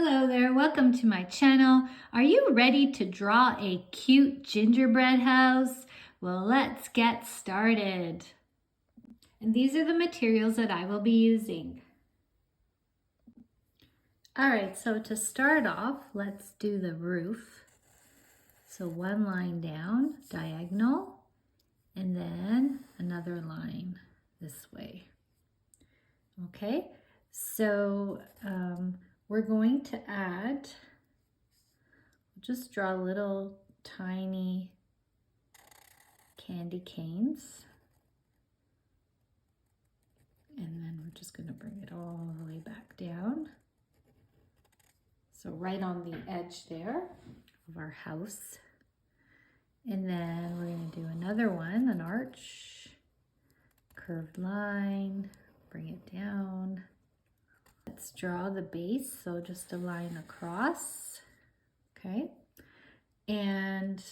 Hello there, welcome to my channel. Are you ready to draw a cute gingerbread house? Well, let's get started. And these are the materials that I will be using. All right, so to start off, let's do the roof. So one line down, diagonal, and then another line this way. Okay, so we're going to add, just draw little tiny candy canes. And then we're just going to bring it all the way back down. So right on the edge there of our house. And then we're going to do another one, an arch, curved line, bring it down. Let's draw the base, so just a line across, okay? And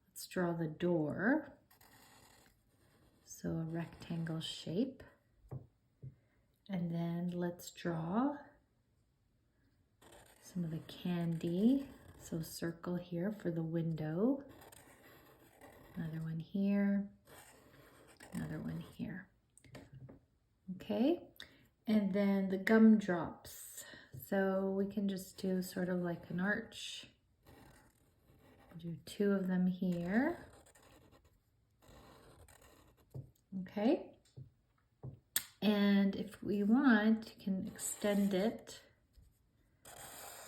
let's draw the door, so a rectangle shape. And then let's draw some of the candy, so circle here for the window, another one here, another one here, okay? And then the gumdrops. So we can just do sort of like an arch. Do two of them here. Okay. And if we want, you can extend it,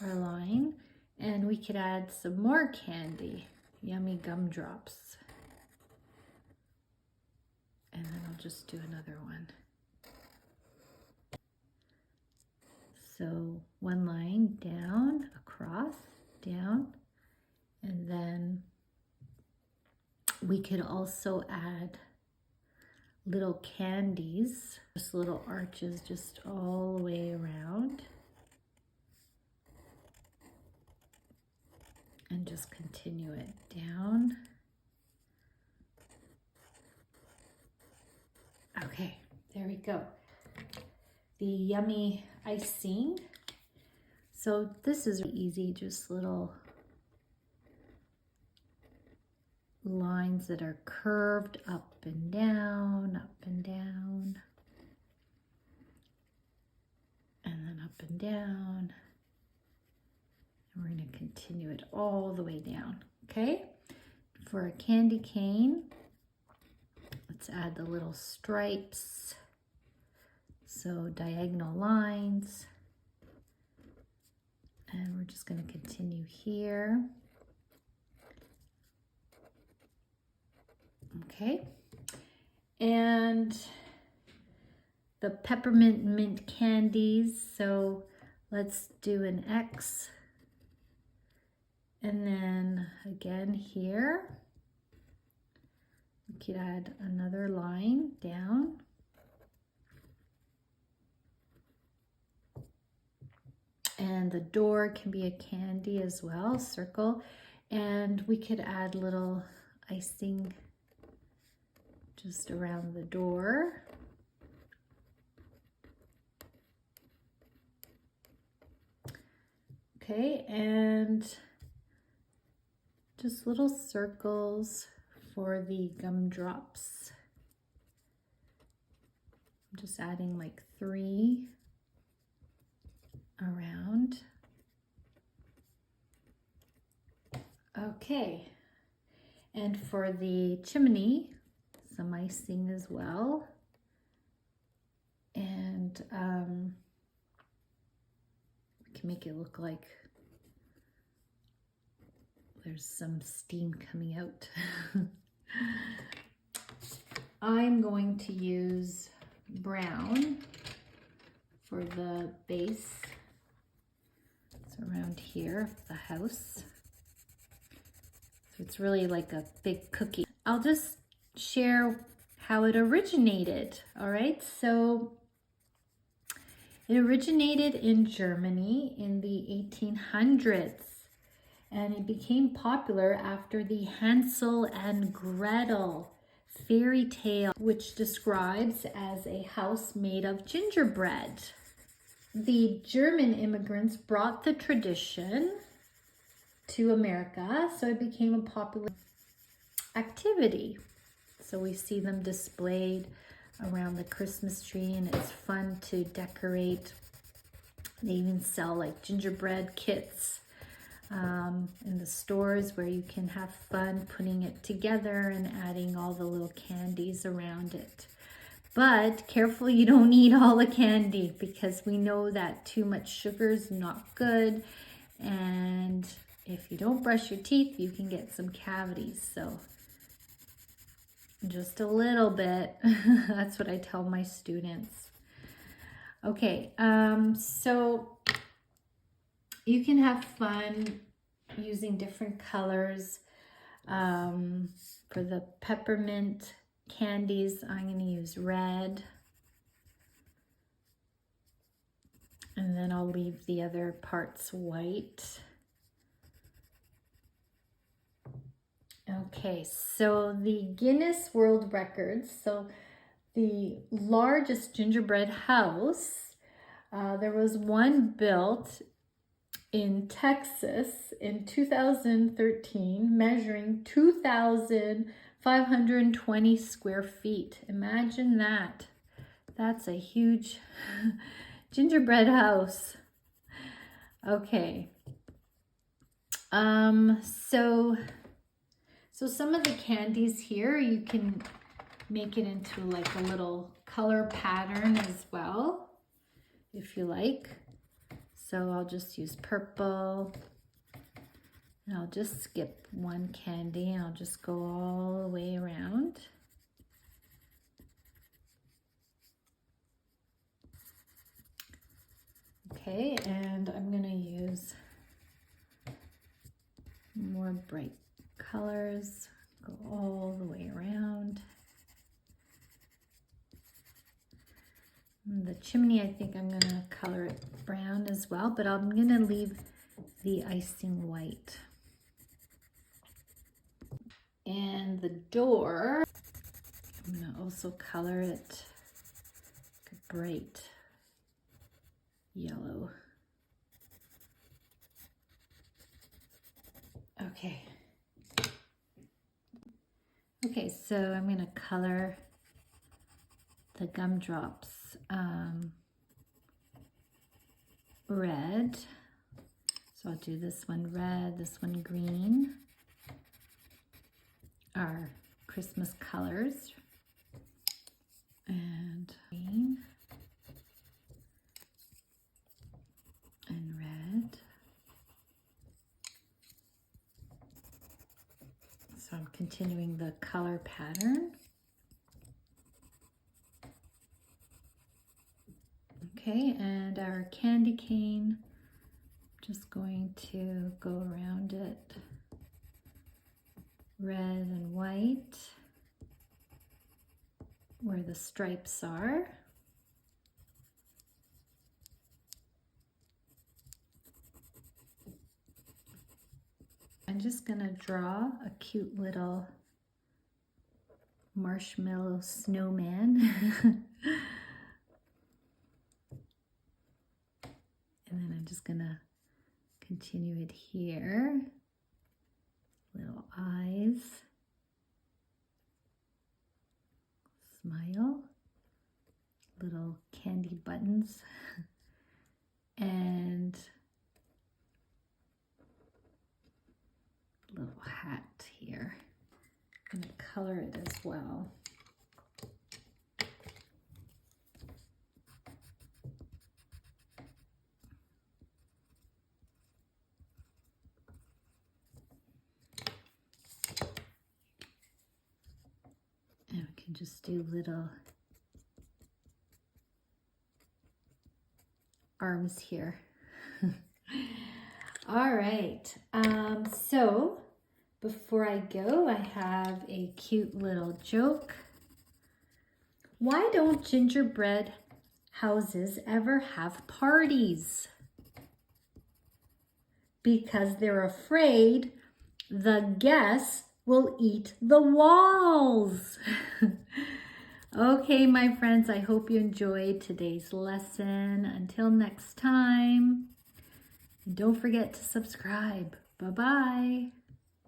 our line, and we could add some more candy, yummy gumdrops. And then I'll just do another one. So one line down, across, down, and then we could also add little candies, just little arches just all the way around. And just continue it down. Okay, there we go. The yummy icing. So this is easy, just little lines that are curved up and down, and then up and down. And we're going to continue it all the way down, okay? For a candy cane, let's add the little stripes. So diagonal lines, and we're just going to continue here. Okay, and the peppermint mint candies, so let's do an X, and then again here, we could add another line down. And the door can be a candy as well, circle. And we could add little icing just around the door. Okay, and just little circles for the gumdrops. I'm just adding like 3 around. Okay, and for the chimney, some icing as well. And we can make it look like there's some steam coming out. I'm going to use brown for the base. Around here, the house. So it's really like a big cookie. I'll just share how it originated. All right, so it originated in Germany in the 1800s, and it became popular after the Hansel and Gretel fairy tale, which describes as a house made of gingerbread. the German immigrants brought the tradition to America, so it became a popular activity. So we see them displayed around the Christmas tree, and it's fun to decorate. They even sell like gingerbread kits in the stores where you can have fun putting it together and adding all the little candies around it. But careful you don't eat all the candy, because we know that too much sugar is not good, and if you don't brush your teeth you can get some cavities. So just a little bit. That's what I tell my students. Okay, so you can have fun using different colors. For the peppermint candies, I'm going to use red. And then I'll leave the other parts white. Okay, so the Guinness World Records, so the largest gingerbread house, there was one built in Texas in 2013, measuring 2,520 square feet. Imagine that. That's a huge gingerbread house. Okay. So some of the candies here, you can make it into like a little color pattern as well, if you like. So I'll just use purple, and I'll just skip one candy, and I'll just go all the way around. Okay, and I'm gonna use more bright colors, go all the way around. And the chimney, I think I'm gonna color it brown as well, but I'm gonna leave the icing white. And the door, I'm gonna also color it like a bright yellow. Okay. Okay, so I'm gonna color the gumdrops red. So I'll do this one red, this one green. Our Christmas colors. And green. And red. So I'm continuing the color pattern. Okay, and our candy cane, just going to go around it, red and white, where the stripes are. I'm just gonna draw a cute little marshmallow snowman. And then I'm just gonna continue it here. Little eyes. Smile. Little candy buttons. And little hat here. I'm gonna color it as well. And we can just do little arms here. All right, so before I go, I have a cute little joke. Why don't gingerbread houses ever have parties? Because they're afraid the guests will eat the walls. Okay, my friends, I hope you enjoyed today's lesson. Until next time, and don't forget to subscribe. Bye-bye.